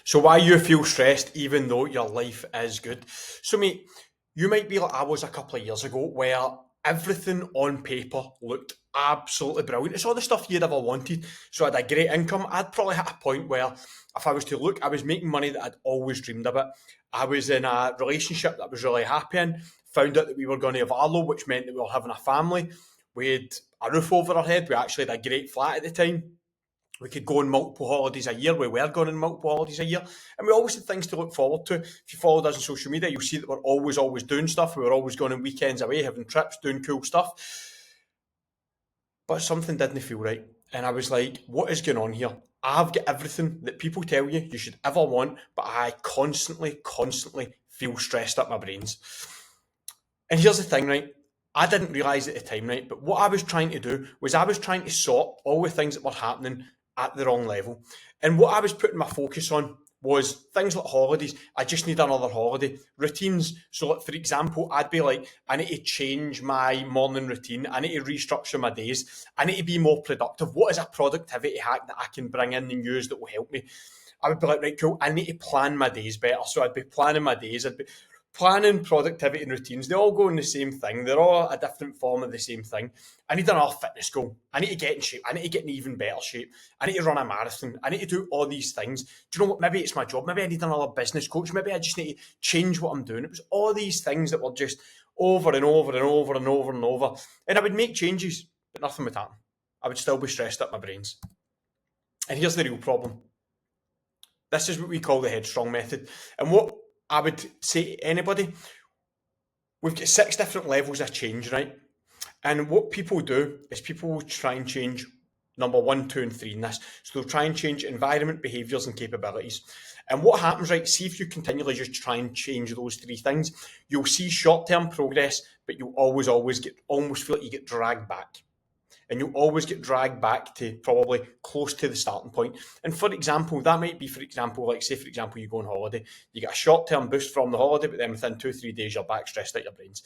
So why you feel stressed even though your life is good? So mate, you might be like I was a couple of years ago where everything on paper looked absolutely brilliant. It's all the stuff you'd ever wanted. So I had a great income. I'd probably hit a point where if I was to look, I was making money that I'd always dreamed about. I was in a relationship that I was really happy in. Found out that we were going to have Arlo, which meant that we were having a family. We had a roof over our head. We actually had a great flat at the time. We could go on multiple holidays a year. We were going on multiple holidays a year. And we always had things to look forward to. If you followed us on social media, you'll see that we're always doing stuff. We were always going on weekends away, having trips, doing cool stuff. But something didn't feel right. And I was like, what is going on here? I've got everything that people tell you should ever want, but I constantly feel stressed up my brains. And here's the thing, right? I didn't realise at the time, right? But what I was trying to do was I was trying to sort all the things that were happening at the wrong level. And what I was putting my focus on was things like holidays. I just need another holiday. Routines. So, like, for example, I'd be like, I need to change my morning routine. I need to restructure my days. I need to be more productive. What is a productivity hack that I can bring in and use that will help me? I would be like, right, cool, I need to plan my days better. So I'd be planning my days. I'd be planning, productivity, and routines. They all go in the same thing. They're all a different form of the same thing. I need another fitness goal. I need to get in shape. I need to get in even better shape. I need to run a marathon. I need to do all these things. Do you know what? Maybe it's my job. Maybe I need another business coach. Maybe I just need to change what I'm doing. It was all these things that were just over and over and over and over and over. And I would make changes, but nothing would happen. I would still be stressed up my brains. And here's the real problem. This is what we call the headstrong method. And what I would say to anybody, we've got 6 different levels of change, right? And what people do is people will try and change number 1, 2, and 3 in this. So they'll try and change environment, behaviours, and capabilities. And what happens, right? See if you continually just try and change those 3 things, you'll see short-term progress, but you'll always almost feel like you get dragged back. And you'll always get dragged back to probably close to the starting point. And for example, that might be, like say, for example, you go on holiday, you get a short-term boost from the holiday, but then within 2-3 days, you're back stressed out your brains.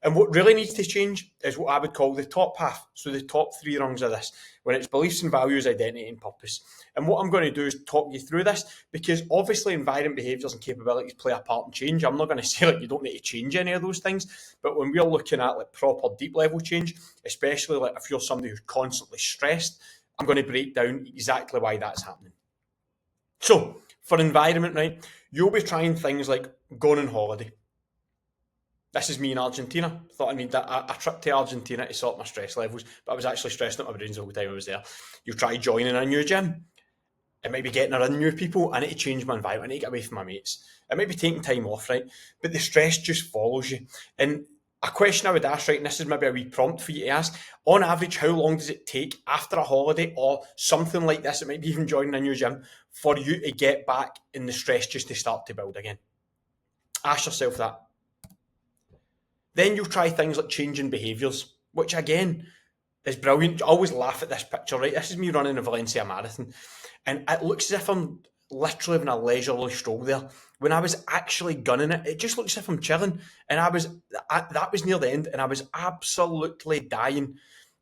And what really needs to change is what I would call the top half. So the top 3 rungs of this, when it's beliefs and values, identity and purpose. And what I'm going to do is talk you through this, because obviously environment, behaviours and capabilities play a part in change. I'm not going to say like you don't need to change any of those things, but when we're looking at like proper deep level change, especially like if you're somebody who's constantly stressed, I'm going to break down exactly why that's happening. So for environment, right, you'll be trying things like going on holiday. This is me in Argentina. Thought I needed a trip to Argentina to sort my stress levels, but I was actually stressing out my brains the whole time I was there. You try joining a new gym. It might be getting around new people. I need to change my environment. I need to get away from my mates. It might be taking time off, right? But the stress just follows you. And a question I would ask, right, and this is maybe a wee prompt for you to ask, on average, how long does it take after a holiday or something like this, it might be even joining a new gym, for you to get back in the stress just to start to build again? Ask yourself that. Then you'll try things like changing behaviours, which again is brilliant. I always laugh at this picture, right? This is me running a Valencia marathon, and it looks as if I'm literally having a leisurely stroll there. When I was actually gunning it, it just looks as if I'm chilling. And that was near the end, and I was absolutely dying.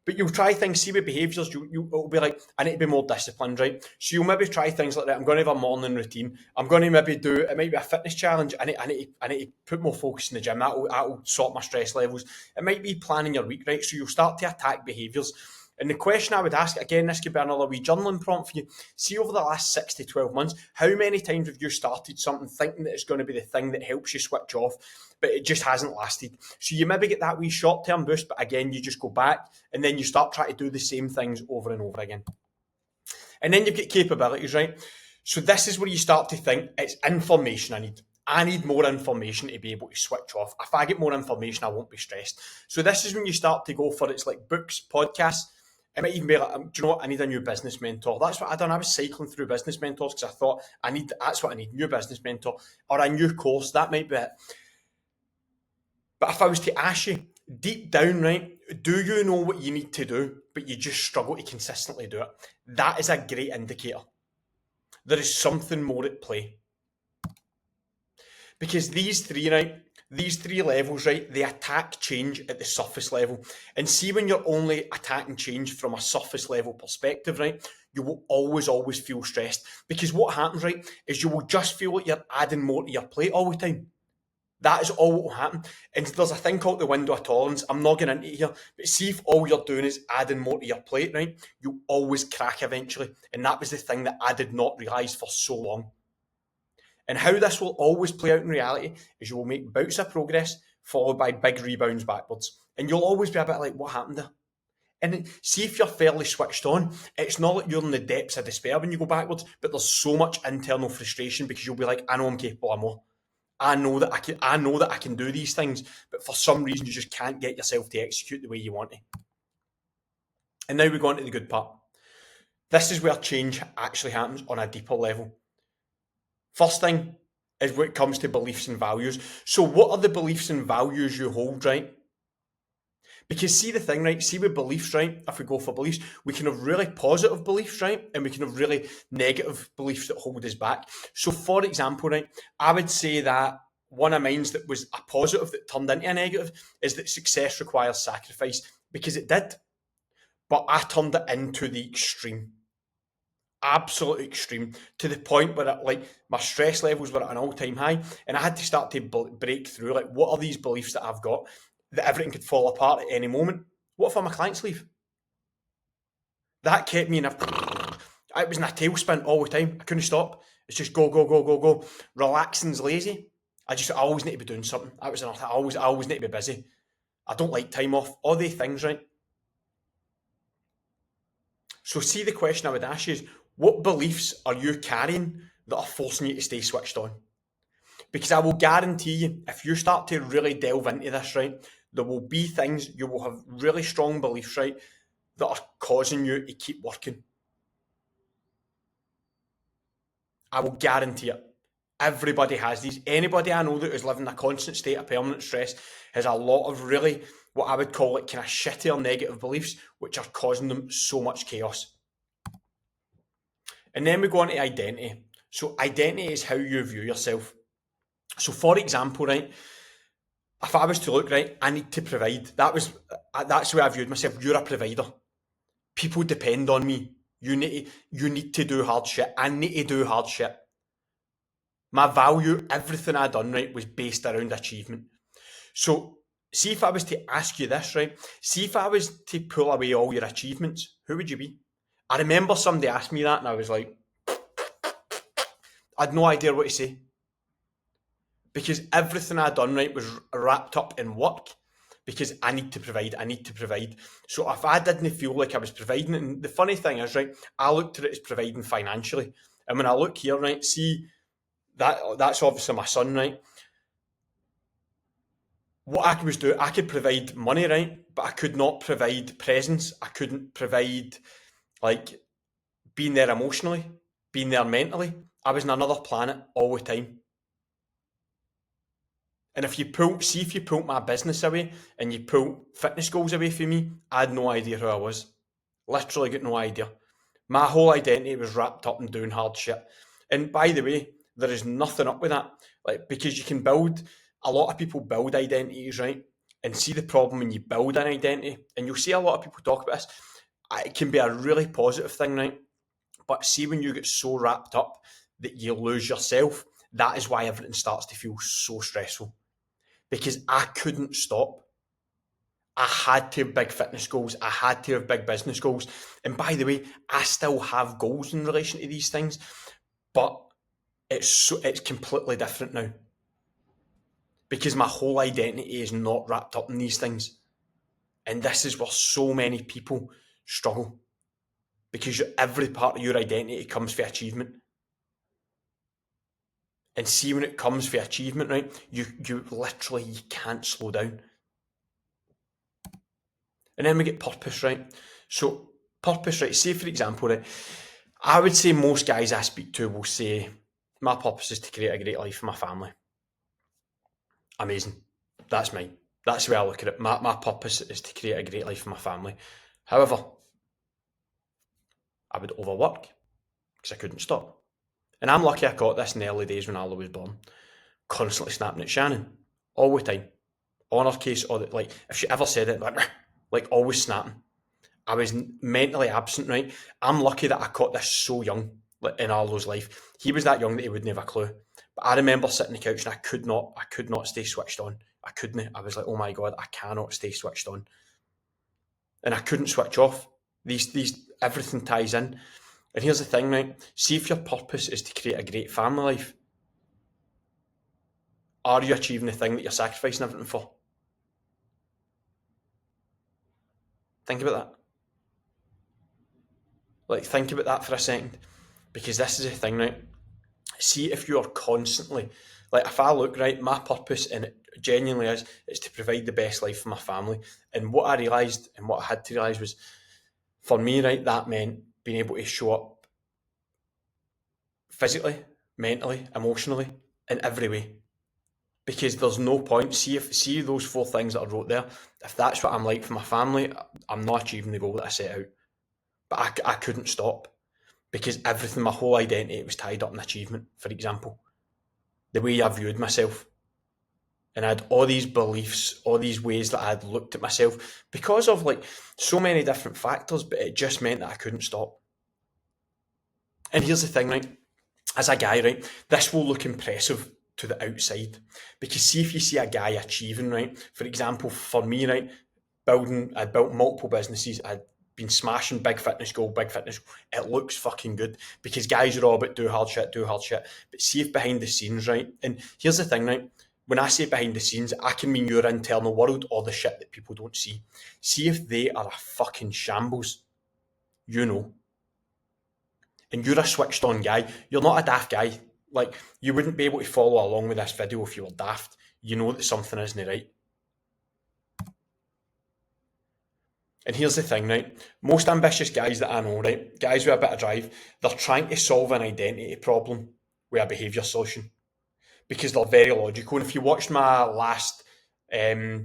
But you'll try things, see with behaviours, it'll be like, I need to be more disciplined, right? So you'll maybe try things like that. I'm going to have a morning routine. I'm going to maybe do, it might be a fitness challenge. I need to put more focus in the gym. That'll sort my stress levels. It might be planning your week, right? So you'll start to attack behaviours. And the question I would ask, again, this could be another wee journaling prompt for you. See, over the last 6 to 12 months, how many times have you started something thinking that it's going to be the thing that helps you switch off, but it just hasn't lasted? So you maybe get that wee short-term boost, but again, you just go back and then you start trying to do the same things over and over again. And then you've got capabilities, right? So this is where you start to think, it's information I need. I need more information to be able to switch off. If I get more information, I won't be stressed. So this is when you start to go for, it's like books, podcasts. It might even be like, do you know what? I need a new business mentor. That's what I done. I was cycling through business mentors because I thought that's what I need, new business mentor or a new course. That might be it. But if I was to ask you deep down, right, do you know what you need to do, but you just struggle to consistently do it? That is a great indicator. There is something more at play. Because these 3, right, These three levels, right, they attack change at the surface level. And see, when you're only attacking change from a surface level perspective, right, you will always feel stressed. Because what happens, right, is you will just feel like you're adding more to your plate all the time. That is all that will happen. And there's a thing called the window of tolerance. I'm not getting into it here, but see, if all you're doing is adding more to your plate, right, you'll always crack eventually. And that was the thing that I did not realise for so long. And how this will always play out in reality is you will make bouts of progress followed by big rebounds backwards. And you'll always be a bit like, what happened there? And see, if you're fairly switched on, it's not like you're in the depths of despair when you go backwards, but there's so much internal frustration because you'll be like, I know I'm capable of more. I know that I can do these things, but for some reason you just can't get yourself to execute the way you want to. And now we go on to the good part. This is where change actually happens on a deeper level. First thing is when it comes to beliefs and values. So what are the beliefs and values you hold, right? Because see, the thing, right? See, with beliefs, right? If we go for beliefs, we can have really positive beliefs, right? And we can have really negative beliefs that hold us back. So for example, right, I would say that one of mine that was a positive that turned into a negative is that success requires sacrifice, because it did. But I turned it into the extreme, absolute extreme, to the point where like my stress levels were at an all-time high, and I had to start to break through. Like, what are these beliefs that I've got that everything could fall apart at any moment? What if I'm a client's leave? That kept me in a. I was in a tailspin all the time. I couldn't stop. It's just go, go, go, go, go. Relaxing's lazy. I always need to be doing something. I always need to be busy. I don't like time off. All these things, right? So, see, the question I would ask you is, what beliefs are you carrying that are forcing you to stay switched on? Because I will guarantee you, if you start to really delve into this, right, there will be things, you will have really strong beliefs, right, that are causing you to keep working. I will guarantee it. Everybody has these. Anybody I know that is living in a constant state of permanent stress has a lot of really, what I would call it, kind of shitty or negative beliefs, which are causing them so much chaos. And then we go on to identity. So identity is how you view yourself. So for example, right, if I was to look, right, I need to provide. That's the way I viewed myself. You're a provider. People depend on me. You need to do hard shit. I need to do hard shit. My value, everything I done, right, was based around achievement. So see, if I was to ask you this, right, see, if I was to pull away all your achievements, who would you be? I remember somebody asked me that and I was like, I had no idea what to say. Because everything I done, right, was wrapped up in work, because I need to provide, I need to provide. So if I didn't feel like I was providing, and the funny thing is, right, I looked at it as providing financially. And when I look here, right, see, that's obviously my son, right? What I was doing, I could provide money, right? But I could not provide presence. I couldn't provide, like, being there emotionally, being there mentally. I was in another planet all the time. And if you pull my business away and you pull fitness goals away from me, I had no idea who I was. Literally got no idea. My whole identity was wrapped up in doing hard shit. And by the way, there is nothing up with that. Like, because you can build, a lot of people build identities, right? And see, the problem when you build an identity, and you'll see a lot of people talk about this, it can be a really positive thing, right? But see, when you get so wrapped up that you lose yourself, that is why everything starts to feel so stressful, because I couldn't stop. I had to have big fitness goals. I had to have big business goals. And by the way, I still have goals in relation to these things, but it's completely different now, because my whole identity is not wrapped up in these things. And this is where so many people struggle, because every part of your identity comes for achievement. And see, when it comes for achievement, right, you literally, you can't slow down. And then we get purpose, right? So purpose, right? Say for example, right, I would say most guys I speak to will say, my purpose is to create a great life for my family. Amazing. That's mine. That's the way I look at it. My purpose is to create a great life for my family. However, I would overwork because I couldn't stop. And I'm lucky I got this in the early days when Arlo was born. Constantly snapping at Shannon. all the time. On her case, or like if she ever said it, like always snapping. I was mentally absent, right? I'm lucky that I caught this so young, like in Arlo's life. He was that young that he wouldn't have a clue. But I remember sitting on the couch and I could not stay switched on. I couldn't. I was like, oh my god, I cannot stay switched on, and I couldn't switch off. These everything ties in. And here's the thing, right? See if your purpose is to create a great family life. Are you achieving the thing that you're sacrificing everything for? Think about that. Like, think about that for a second. Because this is the thing, right? See if you are constantly, like, if I look, right, my purpose, and it genuinely is to provide the best life for my family. And what I realised and what I had to realise was, for me, right, that meant being able to show up physically, mentally, emotionally, in every way. Because there's no point. See those four things that I wrote there. If that's what I'm like for my family, I'm not achieving the goal that I set out. But I couldn't stop because everything, my whole identity, was tied up in achievement. For example, the way I viewed myself, and I had all these beliefs, all these ways that I had looked at myself because of like so many different factors. But it just meant that I couldn't stop. And here's the thing, right? As a guy, right, this will look impressive to the outside. Because see if you see a guy achieving, right? For example, for me, right, I'd built multiple businesses, I'd been smashing big fitness goal, big fitness goal. It looks fucking good because guys are all about do hard shit, do hard shit. But see if behind the scenes, right? And here's the thing, right? When I say behind the scenes, I can mean your internal world or the shit that people don't see. See if they are a fucking shambles, you know. And you're a switched on guy. You're not a daft guy. Like, you wouldn't be able to follow along with this video if you were daft. You know that something isn't right. And here's the thing, right? Most ambitious guys that I know, right? Guys with a bit of drive, they're trying to solve an identity problem with a behaviour solution because they're very logical. And if you watched my last, I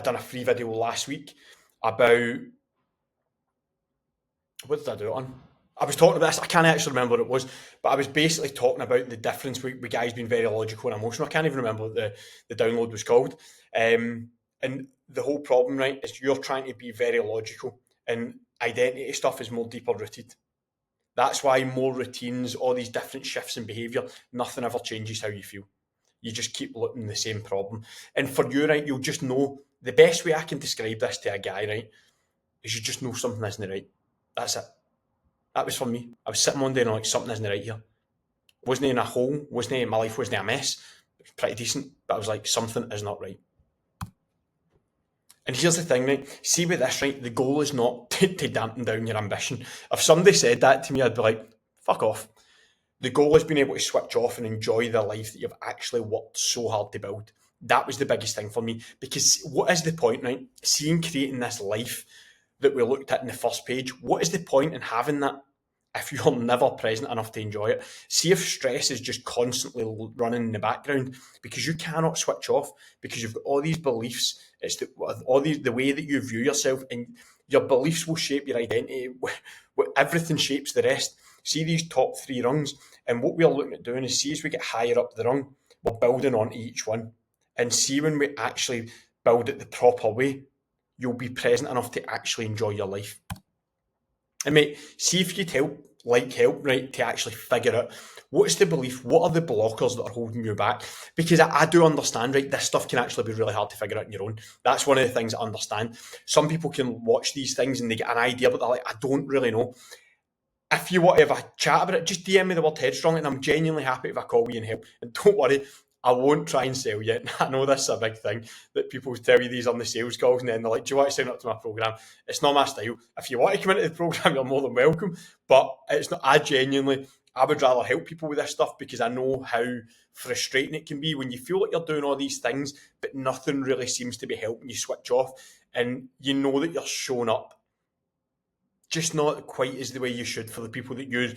done a free video last week about, what did I do it on? I was talking about this, I can't actually remember what it was, but I was basically talking about the difference with guys being very logical and emotional. I can't even remember what the download was called. And the whole problem, right, is you're trying to be very logical, and identity stuff is more deeper rooted. That's why more routines, all these different shifts in behaviour, nothing ever changes how you feel. You just keep looking the same problem. And for you, right, you'll just know, the best way I can describe this to a guy, right, is you just know something isn't right. That's it. That was for me. I was sitting one day and I'm like, something isn't right here. Wasn't in a hole, my life wasn't a mess. It was pretty decent, but I was like, something is not right. And here's the thing, right? See with this, right? The goal is not to dampen down your ambition. If somebody said that to me, I'd be like, fuck off. The goal is being able to switch off and enjoy the life that you've actually worked so hard to build. That was the biggest thing for me. Because what is the point, right? Seeing creating this life that we looked at in the first page, what is the point in having that if you're never present enough to enjoy it? See if stress is just constantly running in the background because you cannot switch off because you've got all these beliefs. It's the way that you view yourself, and your beliefs will shape your identity. Everything shapes the rest. See these top three rungs, and what we're looking at doing is see as we get higher up the rung, we're building onto each one, and see when we actually build it the proper way, you'll be present enough to actually enjoy your life. And mate, see if you'd help, right, to actually figure out what's the belief, what are the blockers that are holding you back? Because I do understand, right, this stuff can actually be really hard to figure out on your own. That's one of the things I understand. Some people can watch these things and they get an idea, but they're like, I don't really know. If you want to have a chat about it, just DM me the word headstrong, and I'm genuinely happy if I call you and help. And don't worry, I won't try and sell you. I know this is a big thing that people tell you these on the sales calls, and then they're like, do you want to sign up to my programme? It's not my style. If you want to come into the programme, you're more than welcome. But it's not. I would rather help people with this stuff because I know how frustrating it can be when you feel like you're doing all these things, but nothing really seems to be helping you switch off. And you know that you're showing up, just not quite as the way you should for the people that you